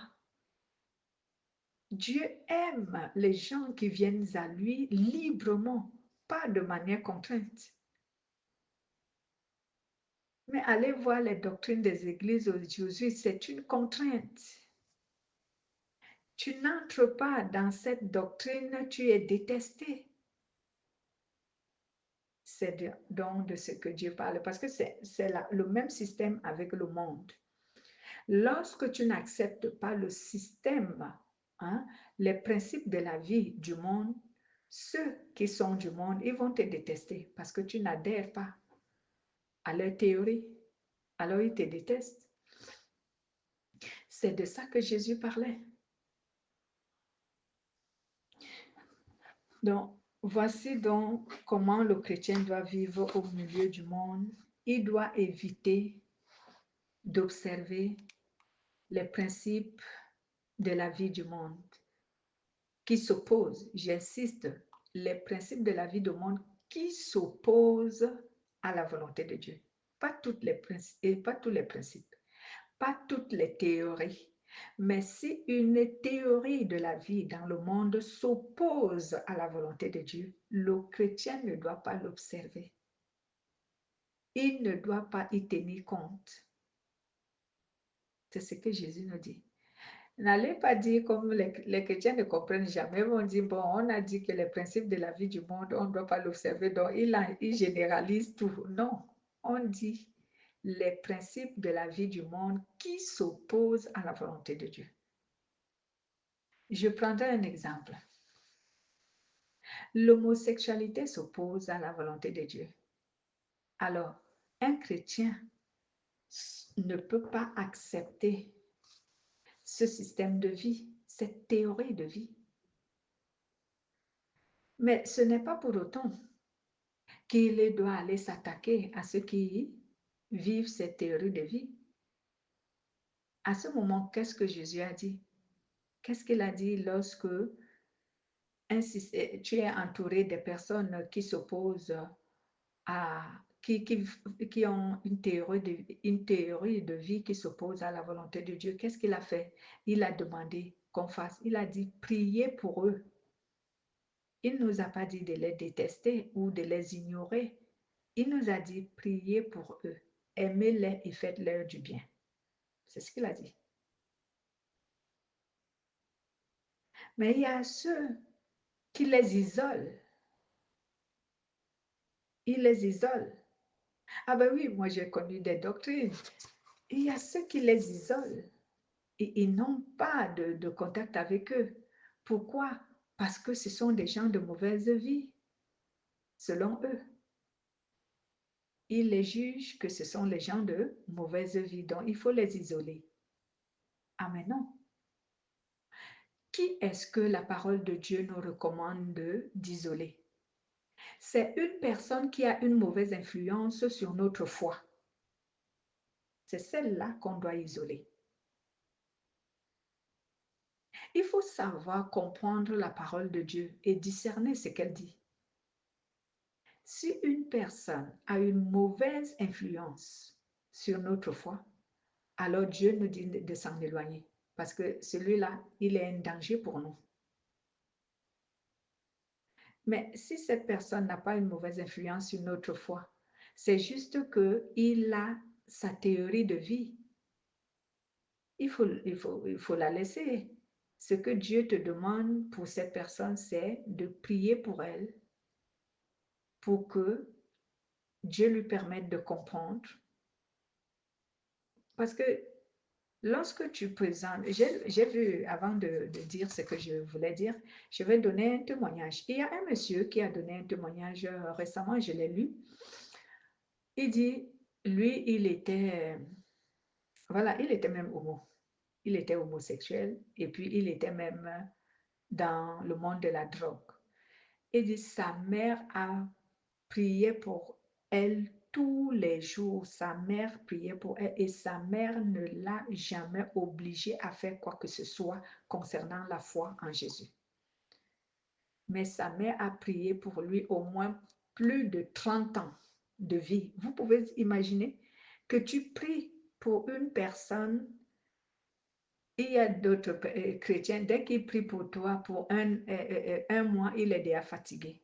Dieu aime les gens qui viennent à lui librement, pas de manière contrainte. Mais allez voir les doctrines des églises aujourd'hui, c'est une contrainte. Tu n'entres pas dans cette doctrine, tu es détesté. C'est donc de ce que Dieu parle, parce que c'est le même système avec le monde. Lorsque tu n'acceptes pas le système, hein, les principes de la vie du monde, ceux qui sont du monde, ils vont te détester parce que tu n'adhères pas à leur théorie. Alors ils te détestent. C'est de ça que Jésus parlait. Donc, voici donc comment le chrétien doit vivre au milieu du monde. Il doit éviter d'observer les principes de la vie du monde qui s'opposent, j'insiste, les principes de la vie du monde qui s'opposent à la volonté de Dieu. Pas tous les principes, pas toutes les théories. Mais si une théorie de la vie dans le monde s'oppose à la volonté de Dieu, le chrétien ne doit pas l'observer. Il ne doit pas y tenir compte. C'est ce que Jésus nous dit. N'allez pas dire comme les chrétiens ne comprennent jamais, ils vont dire, bon, on a dit que les principes de la vie du monde, on ne doit pas l'observer, donc il généralise tout. Non, on dit les principes de la vie du monde qui s'opposent à la volonté de Dieu. Je prendrai un exemple. L'homosexualité s'oppose à la volonté de Dieu. Alors, un chrétien ne peut pas accepter ce système de vie, cette théorie de vie. Mais ce n'est pas pour autant qu'il doit aller s'attaquer à ceux qui vivre cette théorie de vie. À ce moment, qu'est-ce que Jésus a dit? Qu'est-ce qu'il a dit lorsque tu es entouré de personnes qui s'opposent à, qui ont une théorie de vie qui s'oppose à la volonté de Dieu? Qu'est-ce qu'il a fait? Il a demandé qu'on fasse, il a dit, priez pour eux. Il ne nous a pas dit de les détester ou de les ignorer. Il nous a dit, priez pour eux, aimez-les et faites-leur du bien. C'est ce qu'il a dit. Mais il y a ceux qui les isolent. Ils les isolent. Ah ben oui, moi j'ai connu des doctrines. Il y a ceux qui les isolent et ils n'ont pas de contact avec eux. Pourquoi? Parce que ce sont des gens de mauvaise vie, selon eux. Ils les jugent que ce sont les gens de mauvaise vie, donc il faut les isoler. Ah mais non. Qui est-ce que la parole de Dieu nous recommande d'isoler? C'est une personne qui a une mauvaise influence sur notre foi. C'est celle-là qu'on doit isoler. Il faut savoir comprendre la parole de Dieu et discerner ce qu'elle dit. Si une personne a une mauvaise influence sur notre foi, alors Dieu nous dit de s'en éloigner parce que celui-là, il est un danger pour nous. Mais si cette personne n'a pas une mauvaise influence sur notre foi, c'est juste qu'il a sa théorie de vie. Il faut la laisser. Ce que Dieu te demande pour cette personne, c'est de prier pour elle, pour que Dieu lui permette de comprendre. Parce que lorsque tu présentes, j'ai vu, avant de dire ce que je voulais dire, je vais donner un témoignage. Il y a un monsieur qui a donné un témoignage récemment, je l'ai lu. Il dit, lui, il était même homo. Il était homosexuel et puis il était même dans le monde de la drogue. Il dit, sa mère a prié pour elle tous les jours. Sa mère priait pour elle et sa mère ne l'a jamais obligée à faire quoi que ce soit concernant la foi en Jésus. Mais sa mère a prié pour lui au moins plus de 30 ans de vie. Vous pouvez imaginer que tu pries pour une personne. Il y a d'autres chrétiens, dès qu'ils prient pour toi pour un mois, il est déjà fatigué.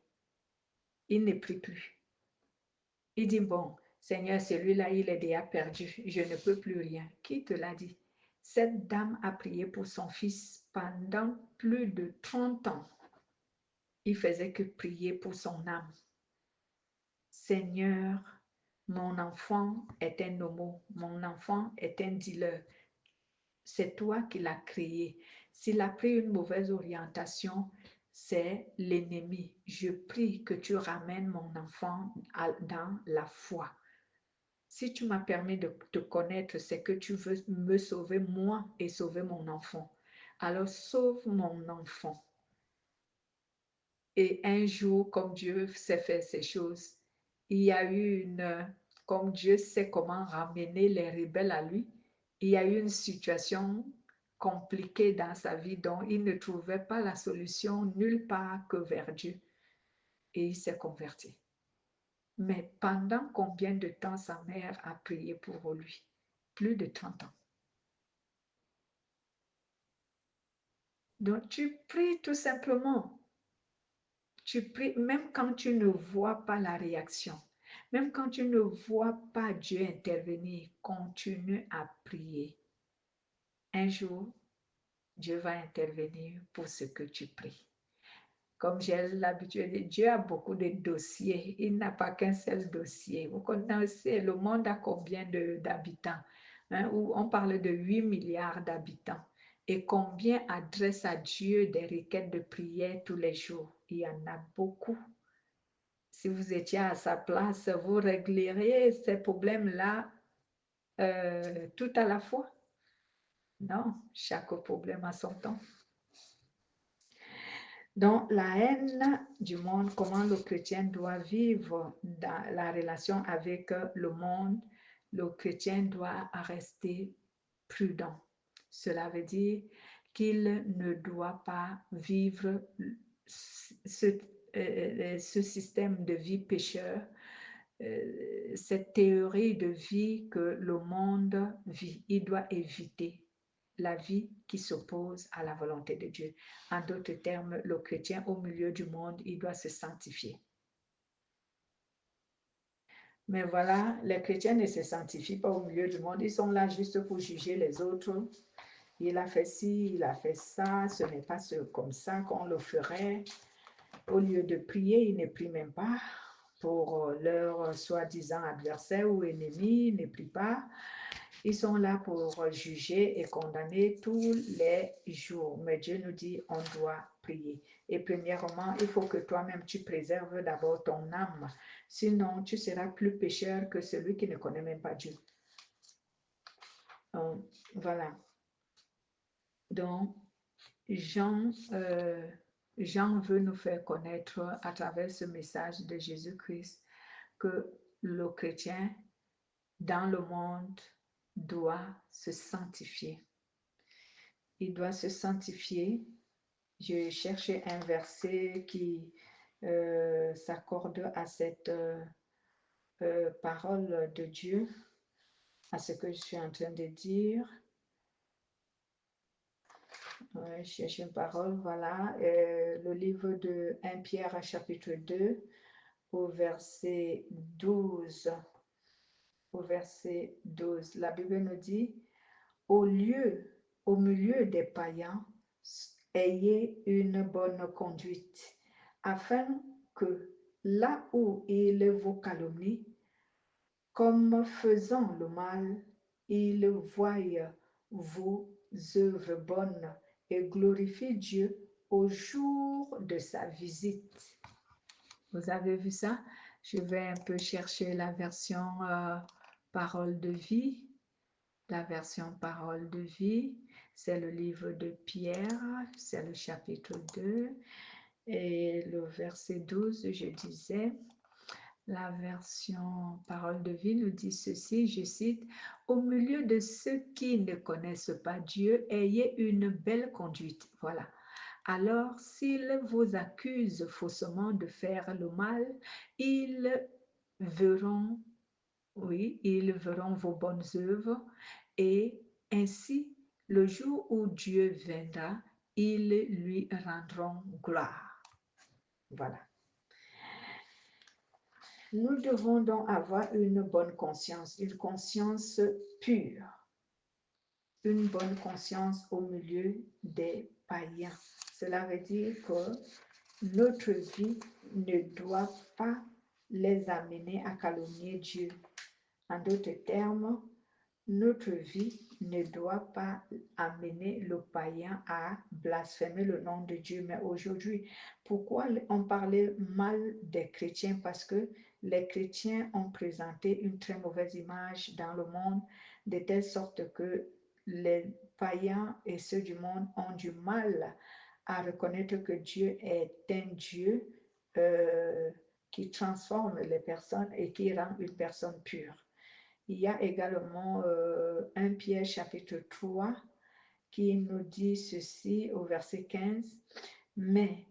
Il ne prie plus. Il dit, bon, Seigneur, celui-là, il est déjà perdu. Je ne peux plus rien. Qui te l'a dit? Cette dame a prié pour son fils pendant plus de 30 ans. Il faisait que prier pour son âme. Seigneur, mon enfant est un homo. Mon enfant est un dealer. C'est toi qui l'as créé. S'il a pris une mauvaise orientation, c'est l'ennemi. Je prie que tu ramènes mon enfant dans la foi. Si tu m'as permis de te connaître, c'est que tu veux me sauver moi et sauver mon enfant. Alors sauve mon enfant. Et un jour, comme Dieu sait faire ces choses, il y a eu comme Dieu sait comment ramener les rebelles à lui, il y a eu une situation compliquée dans sa vie dont il ne trouvait pas la solution nulle part que vers Dieu. Et il s'est converti. Mais pendant combien de temps sa mère a prié pour lui? Plus de 30 ans. Donc tu pries tout simplement. Tu pries même quand tu ne vois pas la réaction. Même quand tu ne vois pas Dieu intervenir, continue à prier. Un jour, Dieu va intervenir pour ce que tu pries. Comme j'ai l'habitude de dire, Dieu a beaucoup de dossiers. Il n'a pas qu'un seul dossier. Vous connaissez, le monde a combien d'habitants? Où on parle de 8 milliards d'habitants. Et combien adressent à Dieu des requêtes de prière tous les jours? Il y en a beaucoup. Si vous étiez à sa place, vous régleriez ces problèmes-là tout à la fois? Non, chaque problème a son temps. Donc, la haine du monde, comment le chrétien doit vivre dans la relation avec le monde, le chrétien doit rester prudent. Cela veut dire qu'il ne doit pas vivre ce système de vie pécheur, cette théorie de vie que le monde vit. Il doit éviter la vie qui s'oppose à la volonté de Dieu. En d'autres termes, le chrétien au milieu du monde, il doit se sanctifier. Mais voilà, les chrétiens ne se sanctifient pas au milieu du monde. Ils sont là juste pour juger les autres. Il a fait ci, il a fait ça. Ce n'est pas comme ça qu'on le ferait. Au lieu de prier, ils ne prient même pas pour leur soi-disant adversaire ou ennemi. Ils ne prient pas. Ils sont là pour juger et condamner tous les jours. Mais Dieu nous dit, on doit prier. Et premièrement, il faut que toi-même, tu préserves d'abord ton âme. Sinon, tu seras plus pécheur que celui qui ne connaît même pas Dieu. Voilà. Donc, Jean veut nous faire connaître à travers ce message de Jésus-Christ que le chrétien dans le monde doit se sanctifier. Il doit se sanctifier. Je cherchais un verset qui s'accorde à cette parole de Dieu, à ce que je suis en train de dire. Je cherche une parole, voilà. Le livre de 1 Pierre, chapitre 2, au verset 12. Au verset 12, la Bible nous dit, au milieu des païens, ayez une bonne conduite, afin que là où ils vous calomnient, comme faisant le mal, ils voient vos œuvres bonnes et glorifient Dieu au jour de sa visite. Vous avez vu ça? Je vais un peu chercher la version Parole de vie. La version Parole de vie, c'est le livre de Pierre, c'est le chapitre 2 et le verset 12, je disais, la version Parole de vie nous dit ceci, je cite, « Au milieu de ceux qui ne connaissent pas Dieu, ayez une belle conduite. » Voilà. Alors, s'ils vous accusent faussement de faire le mal, ils verront vos bonnes œuvres et ainsi, le jour où Dieu viendra, ils lui rendront gloire. Voilà. Nous devons donc avoir une bonne conscience, une conscience pure, une bonne conscience au milieu des païens. Cela veut dire que notre vie ne doit pas les amener à calomnier Dieu. En d'autres termes, notre vie ne doit pas amener le païen à blasphémer le nom de Dieu. Mais aujourd'hui, pourquoi on parlait mal des chrétiens? Parce que les chrétiens ont présenté une très mauvaise image dans le monde, de telle sorte que les païens et ceux du monde ont du mal à reconnaître que Dieu est un Dieu qui transforme les personnes et qui rend une personne pure. Il y a également 1 Pierre chapitre 3 qui nous dit ceci au verset 15, « Mais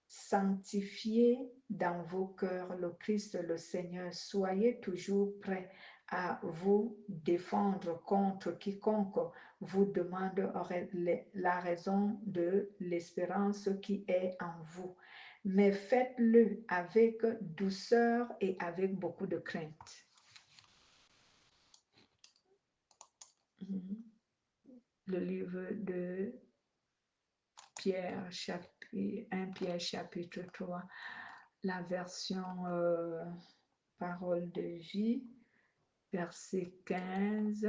sanctifiez dans vos cœurs le Christ le Seigneur, soyez toujours prêts à vous défendre contre quiconque vous demande la raison de l'espérance qui est en vous. Mais faites-le avec douceur et avec beaucoup de crainte. » Le livre de Pierre, 1 Pierre chapitre 3, la version Parole de vie, verset 15,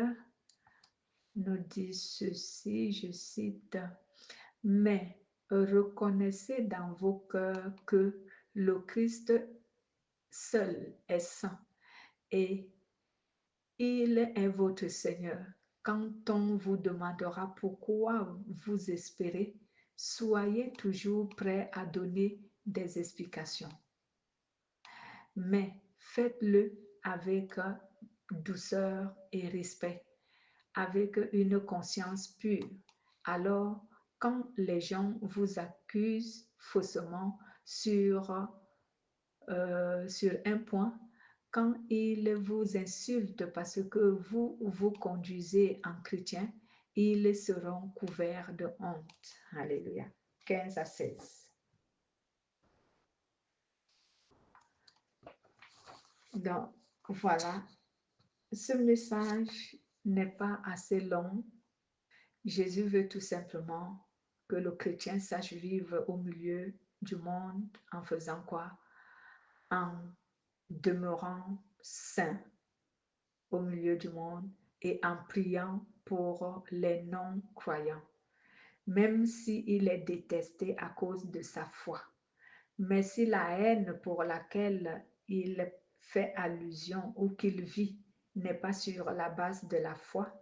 nous dit ceci, je cite, « Mais reconnaissez dans vos cœurs que le Christ seul est saint et il est votre Seigneur. Quand on vous demandera pourquoi vous espérez, soyez toujours prêts à donner des explications. Mais faites-le avec douceur et respect, avec une conscience pure. Alors, quand les gens vous accusent faussement sur un point, quand ils vous insultent parce que vous vous conduisez en chrétien, ils seront couverts de honte. Alléluia. 15 à 16. Donc, voilà. Ce message n'est pas assez long. Jésus veut tout simplement que le chrétien sache vivre au milieu du monde en faisant quoi? En demeurant saint au milieu du monde et en priant pour les non-croyants, même s'il est détesté à cause de sa foi. Mais si la haine pour laquelle il fait allusion ou qu'il vit n'est pas sur la base de la foi,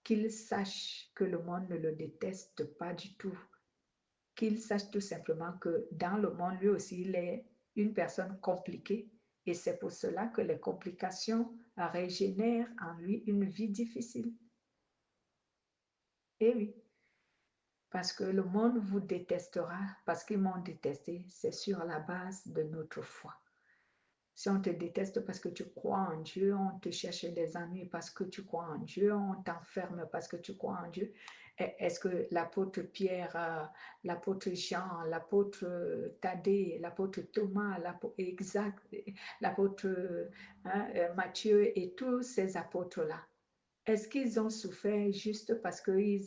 qu'il sache que le monde ne le déteste pas du tout, qu'il sache tout simplement que dans le monde, lui aussi, il est une personne compliquée et c'est pour cela que les complications régénèrent en lui une vie difficile. Et oui, parce que le monde vous détestera, parce qu'ils m'ont détesté, c'est sur la base de notre foi. Si on te déteste parce que tu crois en Dieu, on te cherche des ennuis parce que tu crois en Dieu, on t'enferme parce que tu crois en Dieu. Est-ce que l'apôtre Pierre, l'apôtre Jean, l'apôtre Thaddée, l'apôtre Thomas, l'apôtre Matthieu et tous ces apôtres-là, est-ce qu'ils ont souffert juste parce qu'ils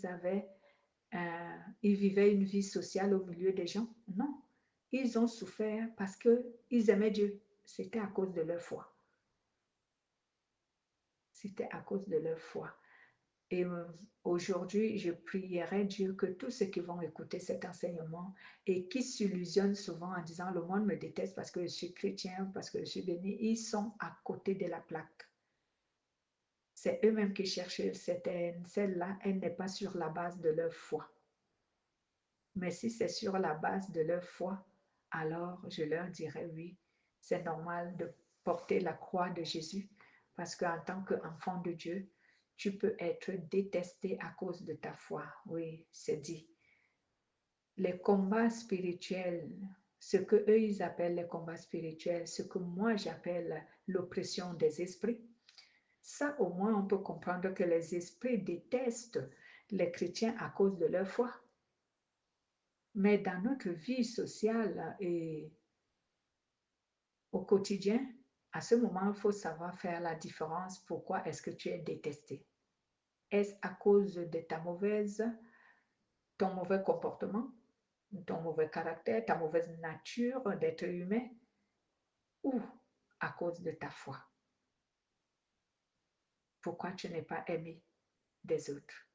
vivaient une vie sociale au milieu des gens? Non. Ils ont souffert parce qu'ils aimaient Dieu. C'était à cause de leur foi. C'était à cause de leur foi. Et aujourd'hui, je prierai Dieu que tous ceux qui vont écouter cet enseignement et qui s'illusionnent souvent en disant le monde me déteste parce que je suis chrétien, parce que je suis béni, ils sont à côté de la plaque. C'est eux-mêmes qui cherchent cette haine. Celle-là, elle n'est pas sur la base de leur foi. Mais si c'est sur la base de leur foi, alors je leur dirai oui, c'est normal de porter la croix de Jésus parce qu'en tant qu'enfant de Dieu, tu peux être détesté à cause de ta foi. Oui, c'est dit. Les combats spirituels, ce que eux ils appellent les combats spirituels, ce que moi j'appelle l'oppression des esprits, ça au moins on peut comprendre que les esprits détestent les chrétiens à cause de leur foi. Mais dans notre vie sociale et au quotidien, à ce moment, il faut savoir faire la différence. Pourquoi est-ce que tu es détesté? Est-ce à cause de ton mauvais comportement, ton mauvais caractère, ta mauvaise nature d'être humain ou à cause de ta foi? Pourquoi tu n'es pas aimé des autres?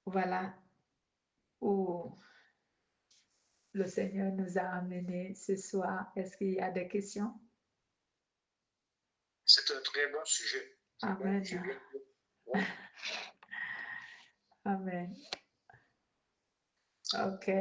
Voilà où le Seigneur nous a amenés ce soir. Est-ce qu'il y a des questions? C'est un très bon sujet. Amen. Ouais. Amen. OK.